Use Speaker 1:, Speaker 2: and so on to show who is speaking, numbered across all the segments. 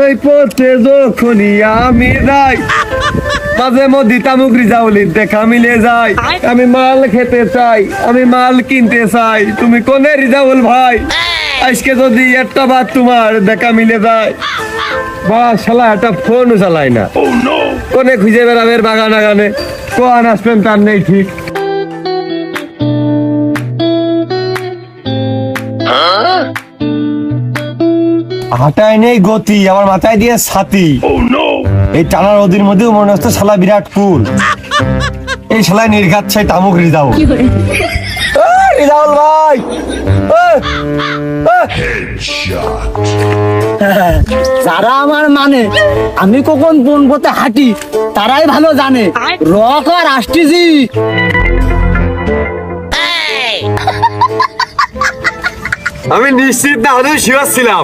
Speaker 1: এই পথে যখনই আমি যাই মাঝে মধ্যে তামুক রিজাউলির দেখা মিলে যায়। আমি মাল খেতে চাই, আমি মাল কিনতে চাই, তুমি কোনে রিজাউল ভাই? আজকে যদি একটা বার তোমার দেখা মিলে যায়, বা শালা একটা ফোনও চালায় না, কোনে খুঁজে বেড়াবের বাগান আগানে, কোন আসবেন তার নেই ঠিক। হাঁটায় নেই গতি, আমার মাথায় দিয়ে ছাতি। এই টানার নদীর মধ্যেও মনে হচ্ছে শালা বিরাট পুল। এই শালায় নির্ঘাত ছাই তামুক রিজাউল। রিজাউল ভাই,
Speaker 2: যারা আমার মানে আমি কখন কোন পথে হাঁটি তারাই ভালো জানে। রক আর আসতেছি।
Speaker 1: আমি নিশ্চিত না হলেও শিওর ছিলাম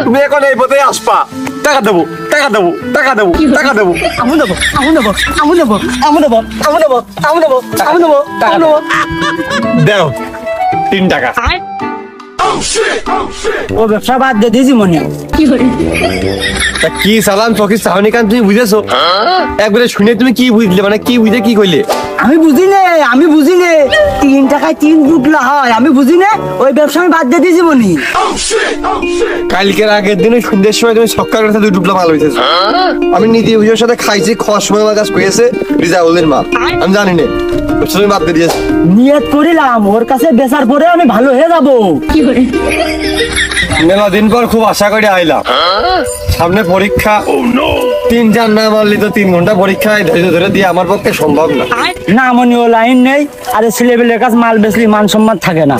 Speaker 1: তুমি এখন এই পথে আসবা। টাকা দেবো, টাকা দেবো, টাকা দেবো, টাকা দেবো।
Speaker 2: আমি দেবো, আমি দেবো, আমি দেবো, আমি দেবো, আমি দেবো, আমি দেবো, আমি দেবো, আমি দেবো।
Speaker 1: দেও 3 টাকা।
Speaker 2: ও ব্যবসা বাদ দিয়ে দিয়েছি মনে।
Speaker 1: তা কি সালাম ফকির সাহনি কান তুমি বুঝেছো? একবারে শুনে তুমি কি বুঝলে, মানে কি বুঝে কি কইলে?
Speaker 2: আমি বুঝি নে, আমি বুঝি নে 3 টাকায় 3 দুটলা হয়। আমি বুঝি নে, ওই ব্যবসা আমি বাদ দিয়ে দিয়েছি মনি।
Speaker 1: কালকের আগের দিনে সন্ধ্যের সময় তুমি সকাল রাতে 2 টুকলা মাল হইতেছে। আমি নীতি অভিযোগের সাথে খাইছি, খাওয়ার সময় আমার কাছে কইছে রিজাউলের মাল। আমি জানি না তুমি বাদ দিয়ে দিয়েছো।
Speaker 2: নিয়ত করিলাম ওর কাছে বেচার পরে আমি ভালো হয়ে যাবো।
Speaker 1: মেলা দিন পর খুব আশা করে আইলাম, সামনে পরীক্ষা। 3-4 না মারলি তো 3 ঘন্টা পরীক্ষায় ধৈর্য ধরে দিয়ে আমার পক্ষে সম্ভব না।
Speaker 2: না মনি, ও লাইন নেই। আরে ছেলেবেলের কাছে মাল বেচলি মান সম্মান থাকে না।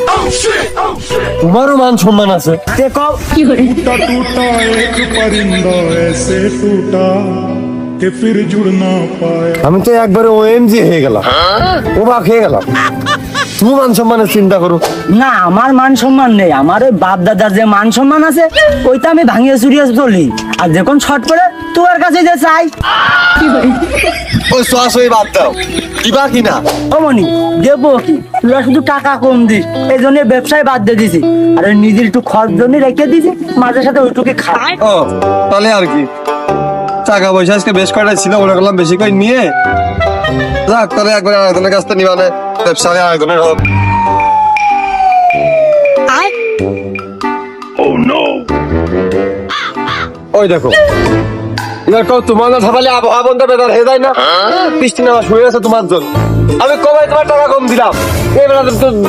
Speaker 1: তোমারও মান সম্মান আছে।
Speaker 2: তে কও
Speaker 3: टूटा टूटा एक परिंदा ऐसे टूटा कि फिर जुड़ ना पाया।
Speaker 1: আমি তো একবারে ওএমজি হয়ে গেলাম, অবাক হয়ে গেলাম। তুমি মান সম্মানের চিন্তা করো।
Speaker 2: না, আমার মান সম্মান নেই। আমার ওই বাপ দাদার যে মান সম্মান আছে ওইটা আমি ভাঙিয়ে চুরিয়ে চলি। আর যখন শর্ট করে তোমার কাছে যে চাই।
Speaker 1: ওই সরাসরি বাদ দাও, দিবা কি না?
Speaker 2: ও মনি, দেবো কি? তোরা শুধু টাকা কম দিস, এই জন্য ব্যবসায় বাদ দিয়ে দিছি। আর ওই নিজের একটু খরচ জন্য রেখে দিছি, মাঝে সাথে ওইটুকু খাই।
Speaker 1: ও তাহলে আর কি, টাকা পয়সা আজকে বেশ কয়টা ছিল, মনে করলাম বেশি করে নিয়ে যাক, তাহলে একবার আরেকজনের কাছ থেকে নিবানে ব্যবসা আরেকজনের হোক। ওই দেখো এবার কও, তোমার না থাকলে আবহাওয়া বন্ধ বেদার হয়ে যায় না? বৃষ্টি নামা শুরু হয়েছে তোমার জন্য। আমি কবে তোমার টাকা কম দিলাম, এবার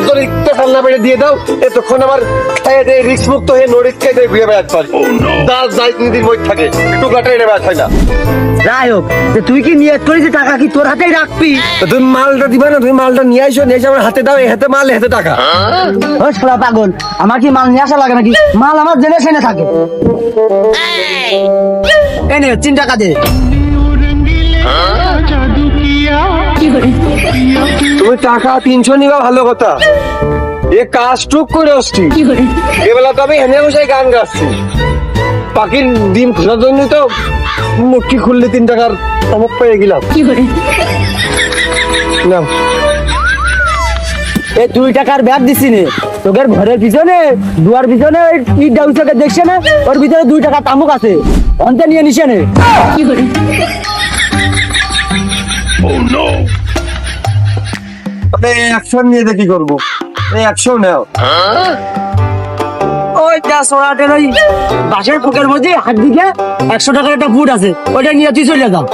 Speaker 1: যদি পেশাল না পেরে দিয়ে দাও, এতক্ষণ আমার রিস্ক মুক্ত হয়ে নড়িক খেয়ে ঘুরে বেড়াতে পারি। দাস যাই নীতির বই থাকে, টুকরাটা এনে বেড়াতে হয় না।
Speaker 2: যাই হোক, যে তুই কি নিয়ত করিস যে টাকা কি তোর হাতেই রাখবি?
Speaker 1: তো তুমি মালটা দিবা না? তুমি মালটা নিয়ে আইসো, নিয়ে এসে আমার হাতে দাও, এই হাতে মাল, এই হাতে টাকা।
Speaker 2: ও শালা পাগল, আমার কি মাল নিয়ে আসা লাগে নাকি? মাল আমার জেনে শুনে থাকে। এনে 3 টাকা দে।
Speaker 1: তুমি টাকা 300 নিবা ভালো কথা, এ কাজ টুক করে আসছি। এবেলা তো আমি হেনে বসে গান গাচ্ছি, পাখির ডিম খোঁজার জন্য তো মুখটি খুললে 3 টাকার চমক পেয়ে গেলাম। না
Speaker 2: এই 2 টাকার ব্যাগ দিছি নে তোদের ঘরের পিছনে, দুয়ার পিছনে ওই ইট ডাউসকে দেখছে না, ওর ভিতরে 2 টাকা তামুক আছে, অন্তে নিয়ে নিছে নে।
Speaker 1: মানে অ্যাকশন নিয়ে দেখি করবো, এই অ্যাকশন নাও।
Speaker 2: ওই যা সোনাটের ওই বাসের পুকের মধ্যে হাত দিকে 100 টাকার একটা ফুট আছে, ওইটা নিয়ে তুই চলে যাও।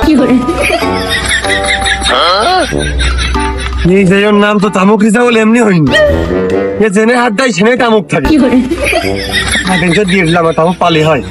Speaker 1: নিজের নাম তো তামুক রিজাউল এমনি হয়নি, এ জেনে হাত দেয় সেনে তামুক থাকে। দিয়ে দিলাম, তামুক পালি হয়।